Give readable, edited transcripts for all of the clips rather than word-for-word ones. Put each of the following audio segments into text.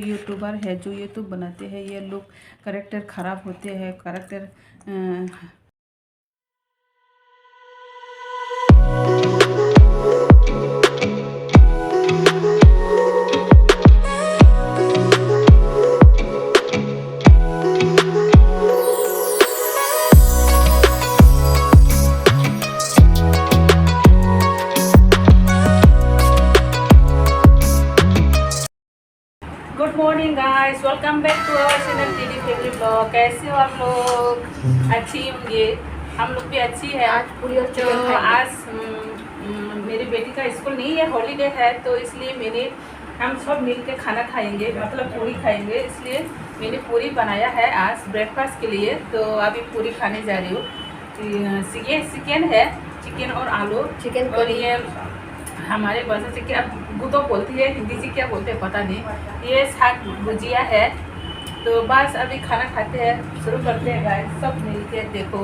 YouTuber है, जो YouTube बनाते हैं, ये लोग कैरेक्टर ख़राब होते हैं, character good morning guys, welcome back to our channel Didi family blog. कैसे हो आप लोग? अच्छी होंगे, हम लोग भी अच्छी है। आज पूरी तो आज मेरी बेटी का स्कूल नहीं है, हॉलीडे है, तो इसलिए हम सब मिल के खाना खाएंगे, मतलब पूरी खाएंगे। इसलिए मैंने पूरी बनाया है आज ब्रेकफास्ट के लिए। तो अभी पूरी खाने जा रही हूँ। ये चिकन है, चिकन और आलू चिकन और ये हमारे भाषा से क्या गुतो बोलती है, हिंदी से क्या बोलते हैं पता नहीं। ये साग भुजिया है। तो बस अभी खाना खाते हैं, शुरू करते हैं गाइस, सब मिल के। देखो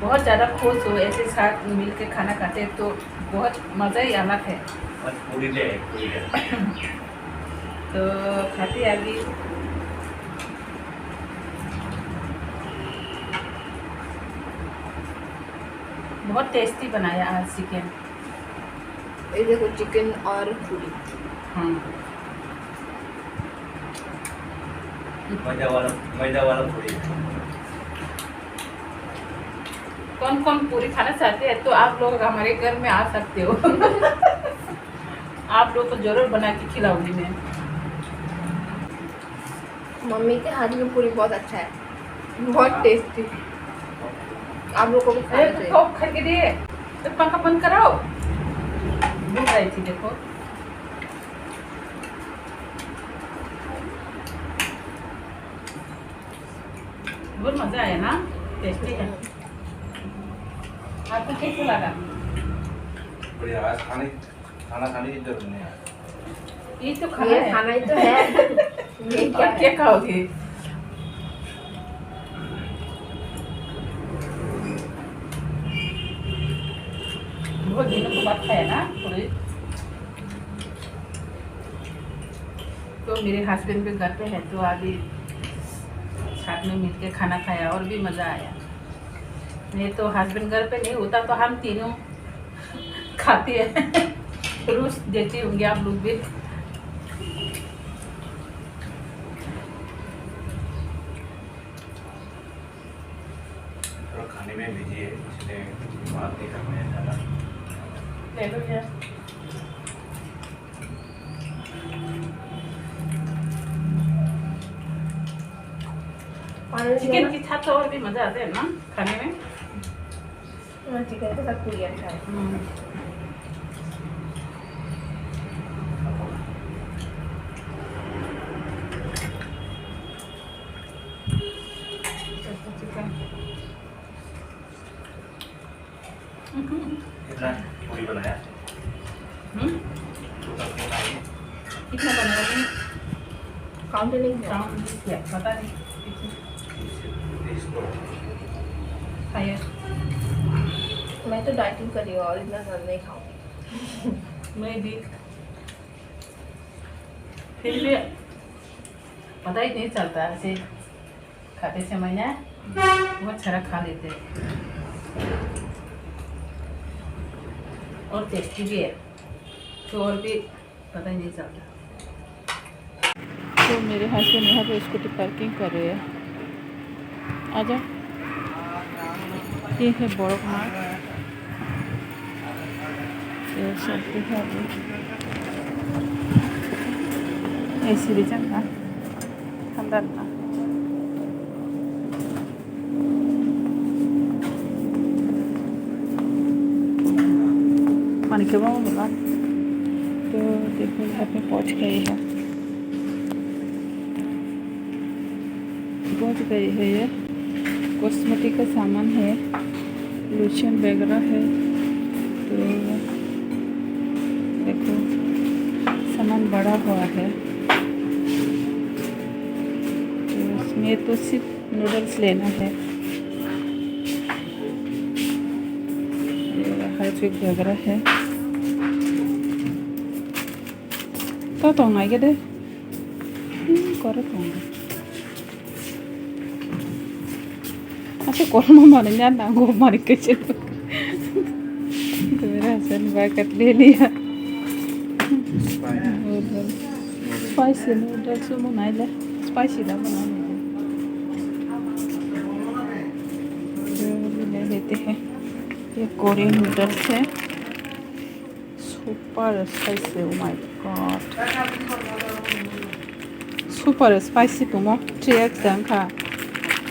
बहुत ज़्यादा खुश हो, ऐसे साथ मिल के खाना खाते हैं तो बहुत मज़ा ही अलग है। तो खाते हैं अभी। बहुत टेस्टी बनाया आज चिकन। ये देखो चिकन और पूरी। मैदा वाला पूरी। कौन कौन पूरी खाना चाहते हैं तो आप लोग हमारे घर में आ सकते हो। आप लोग को जरूर बना के खिलाऊंगी मैं। मम्मी के हाथ में पूरी बहुत अच्छा है, बहुत टेस्टी। आप लोग को भी खाना चाहिए। खूब खा के दिए तो पंखा बंद कराओ। भूल रही थी, देखो बहुत मजा आया ना, टेस्टी है। आपको कैसे लगा? आज खाना खाने की जरूरत नहीं है। ये तो खाना ये है। खाना ही तो है। ये क्या क्या है? खाओगे? बहुत दिनों के बाद खाया ना पूरी। तो मेरे हस्बैंड भी घर पे है, तो अभी साथ में मिल के खाना खाया और भी मज़ा आया। नहीं तो हस्बैंड घर पे नहीं होता तो हम तीनों खाते हैं। रोज देते होंगे आप लोग भी। थोड़ा खाने में बिजी है, इसलिए बात नहीं करने है ज़्यादा। ले लो यार। चिकन की साथ तो और भी मज़ा आता है ना खाने में। चिकन के साथ पूरी अच्छा है। कितना पूरी बनाया? कितना बनाया? काउंट नहीं किया। काउंट नहीं किया, पता नहीं। खाया मैं तो डाइटिंग कर रही हूँ और इतना ज़्यादा नहीं खाऊंगी। मैं भी, फिर भी पता ही नहीं चलता ऐसे खाते समय ना, बहुत सारा खा लेते हैं और टेस्टी भी है, तो और भी पता ही नहीं चलता। तो मेरे हस्बैंड यहाँ पे स्कूटी पार्किंग कर रहे हैं। आजा, ये है बड़क मार्ग। ये चलते हैं अभी, ऐसे भी चलना अंदर ना। पानी के बाद होगा तो देखो यहाँ पे पहुँच गए है। ये कॉस्मेटिक का सामान है, लोशन वगैरह है। तो देखो सामान बड़ा हुआ है। तो इसमें तो सिर्फ नूडल्स लेना है, हर चीज वगैरह है। तो आई के दे करत होंगे अच्छा कौन मारे ना नांगो मारे कैसे तो मेरा हसन बैकअप ले लिया स्पाइसी नूडल्स बनाए ले स्पाइसी दा बनाने ले लेते हैं ये कोरियन नूडल्स है super spicy oh my God super spicy तुम 3x का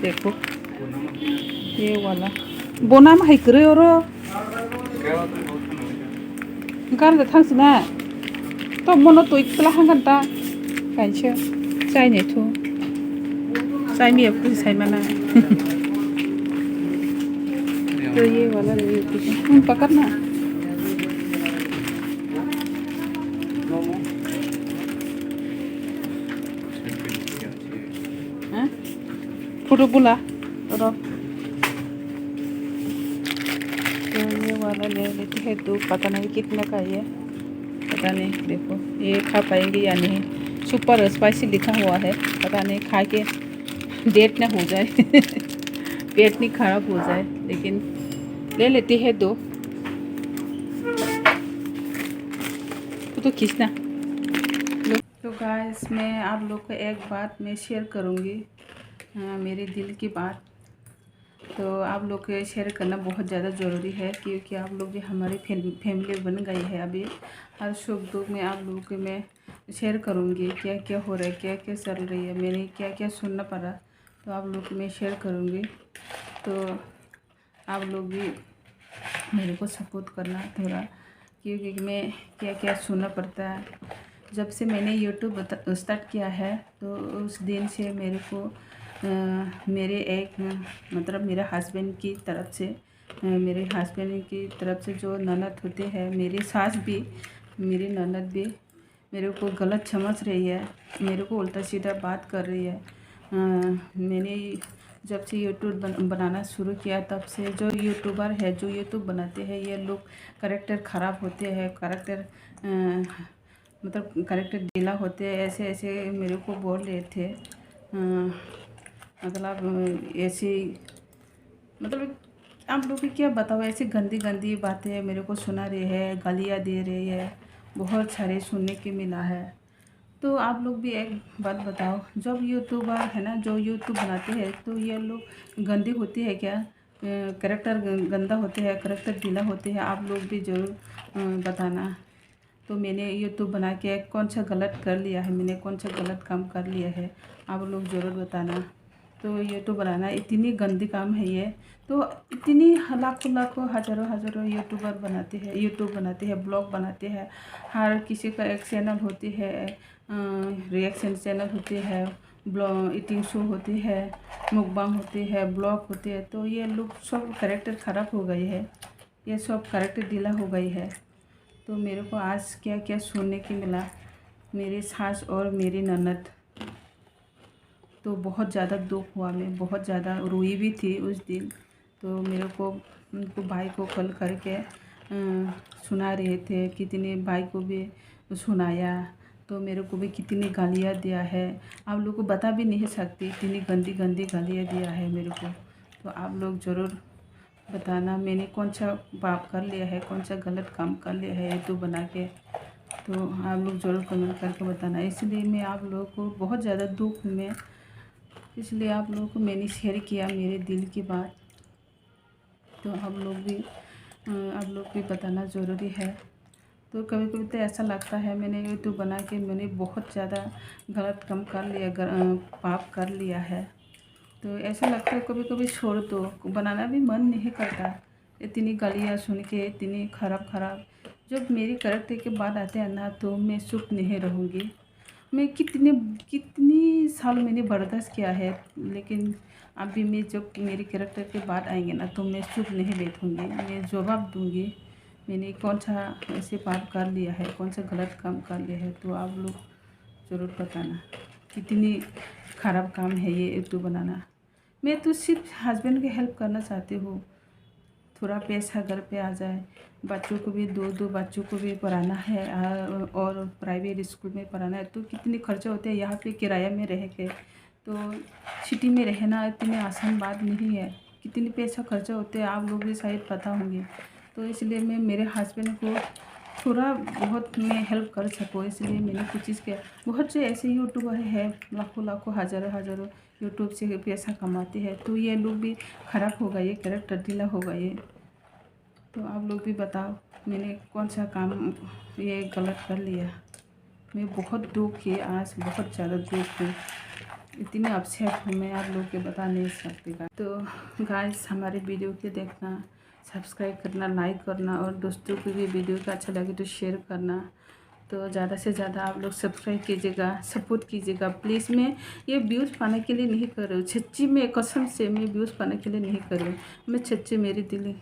देखो ये वाला बोना में हाइकरे और गान थांसना तो मनो तो इतला हांगता गाइस चाइने तो चाइने कुछ साइ माना तो ये वाला ले कुछ पकड़ना हैं फोटो बुला और तो ये वाला ले लेते हैं तो पता नहीं कितना का ये पता नहीं देखो ये खा पाएंगे या नहीं सुपर स्पाइसी लिखा हुआ है पता नहीं खा के डेट ना हो जाए पेट नहीं खराब हो जाए लेकिन ले लेती है दो तो खींचना तो गाइस मैं आप लोग को एक बात मैं शेयर करूँगी मेरे दिल की बात तो आप लोग को शेयर करना बहुत ज़्यादा ज़रूरी है क्योंकि आप लोग भी हमारी फैमिली बन गई है अभी हर सुख दुख में आप लोगों को मैं शेयर करूँगी क्या क्या हो रहा है क्या क्या चल रही है मैंने क्या क्या सुनना पड़ा तो आप लोग को मैं शेयर करूँगी तो आप लोग भी मेरे को सपोर्ट करना थोड़ा क्योंकि मैं क्या क्या सुनना पड़ता है जब से मैंने यूट्यूब स्टार्ट किया है तो उस दिन से मेरे को मेरे एक मतलब मेरे हस्बैंड की तरफ से मेरे हस्बैंड की तरफ से जो ननद होते हैं मेरी सास भी मेरी ननद भी मेरे को गलत समझ रही है मेरे को उल्टा सीधा बात कर रही है मैंने जब से यूट्यूब बनाना शुरू किया तब से जो यूट्यूबर है जो यूट्यूब बनाते हैं ये लोग कैरेक्टर ख़राब होते हैं कैरेक्टर मतलब कैरेक्टर ढीला होते हैं ऐसे ऐसे मेरे को बोल रहे थे मतलब ऐसी मतलब आप लोग को क्या बताओ ऐसी गंदी गंदी बातें मेरे को सुना रही है गालियाँ दे रही है बहुत सारे सुनने के मिला है तो आप लोग भी एक बात बताओ जब यूट्यूबर है ना जो यूट्यूब बनाते हैं तो ये लोग गंदी होती है क्या कैरेक्टर गंदा होते हैं कैरेक्टर ढीला होते हैं आप लोग भी ज़रूर बताना तो मैंने यूट्यूब बना के कौन सा गलत कर लिया है मैंने कौन सा गलत काम कर लिया है आप लोग ज़रूर बताना तो यूट्यूब बनाना इतनी गंदी काम है ये तो इतनी लाखों लाखों हज़ारों हज़ारों यूट्यूबर बनाते हैं यूट्यूब बनाते हैं ब्लॉग बनाते हैं हर किसी का एक चैनल होती है रिएक्शन चैनल होते हैं ब्लॉग ईटिंग शो होती है मुकबांग होती है ब्लॉग होते हैं तो ये लोग सब कैरेक्टर ख़राब हो गई है ये सब कैरेक्टर ढीला हो गई है तो मेरे को आज क्या क्या सुनने की मिला मेरी सास और मेरी ननद तो बहुत ज़्यादा दुख हुआ मैं बहुत ज़्यादा रोई भी थी उस दिन तो मेरे को उनको भाई को कॉल करके सुना रहे थे कितने भाई को भी सुनाया तो मेरे को भी कितनी गालियाँ दिया है आप लोग को बता भी नहीं सकती इतनी गंदी गंदी गालियाँ दिया है मेरे को तो आप लोग ज़रूर बताना मैंने कौन सा पाप कर लिया है कौन सा गलत काम कर लिया है यूट्यूब बना के तो आप लोग ज़रूर कमेंट करके बताना इसलिए मैं आप लोगों को बहुत ज़्यादा दुख हूँ मैं इसलिए आप लोगों को मैंने शेयर किया मेरे दिल की बात तो आप लोग भी बताना ज़रूरी है तो कभी कभी तो ऐसा लगता है मैंने यूट्यूब बना के मैंने बहुत ज़्यादा गलत काम कर लिया पाप कर लिया है तो ऐसा लगता है कभी कभी छोड़ दो बनाना भी मन नहीं करता इतनी गालियाँ सुन के इतनी ख़राब जब मेरी कैरेक्टर के बाद आते हैं ना तो मैं चुप नहीं रहूँगी मैं कितनी साल मैंने बर्दाश्त किया है लेकिन अभी मैं जब मेरी कैरेक्टर के बाद आएंगे ना तो मैं चुप नहीं बैठूँगी मैं जवाब दूँगी मैंने कौन सा ऐसे पाप कर लिया है कौन सा गलत काम कर लिया है तो आप लोग ज़रूर बताना कितनी ख़राब काम है ये यूट्यूब बनाना मैं तो सिर्फ हस्बैंड की हेल्प करना चाहती हूँ थोड़ा पैसा घर पे आ जाए, बच्चों को भी दो बच्चों को भी पढ़ाना है और प्राइवेट स्कूल में पढ़ाना है, तो कितने खर्चे होते हैं। यहाँ पे किराया में रह के, तो सिटी में रहना इतनी आसान बात नहीं है, कितने पैसा खर्चा होते हैं आप लोग भी शायद पता होंगे। तो इसलिए मैं मेरे हस्बैंड को थोड़ा बहुत मैं हेल्प कर सकूँ, इसलिए मैंने कुछ चीज़ किया। बहुत से ऐसे यूट्यूबर हैं, लाखों हज़ारों यूट्यूब से पैसा कमाते हैं, तो ये लोग भी ख़राब हो गए, कैरेक्टर ढीला हो गए। तो आप लोग भी बताओ मैंने कौन सा काम ये गलत कर लिया। मैं बहुत दुख है, आज बहुत ज़्यादा दुख है, इतनी अपसेट हूँ मैं, आप लोग के बता नहीं सकती। तो गाइस हमारे वीडियो के देखना, सब्सक्राइब करना, लाइक करना, और दोस्तों को भी वीडियो का अच्छा लगे तो शेयर करना। तो ज़्यादा से ज़्यादा आप लोग सब्सक्राइब कीजिएगा, सपोर्ट कीजिएगा प्लीज़। मैं ये व्यूज़ पाने के लिए नहीं कर रही हूँ, सच्ची में कसम से मैं व्यूज़ पाने के लिए नहीं कर रही हूँ, मैं सच्ची मेरी दिल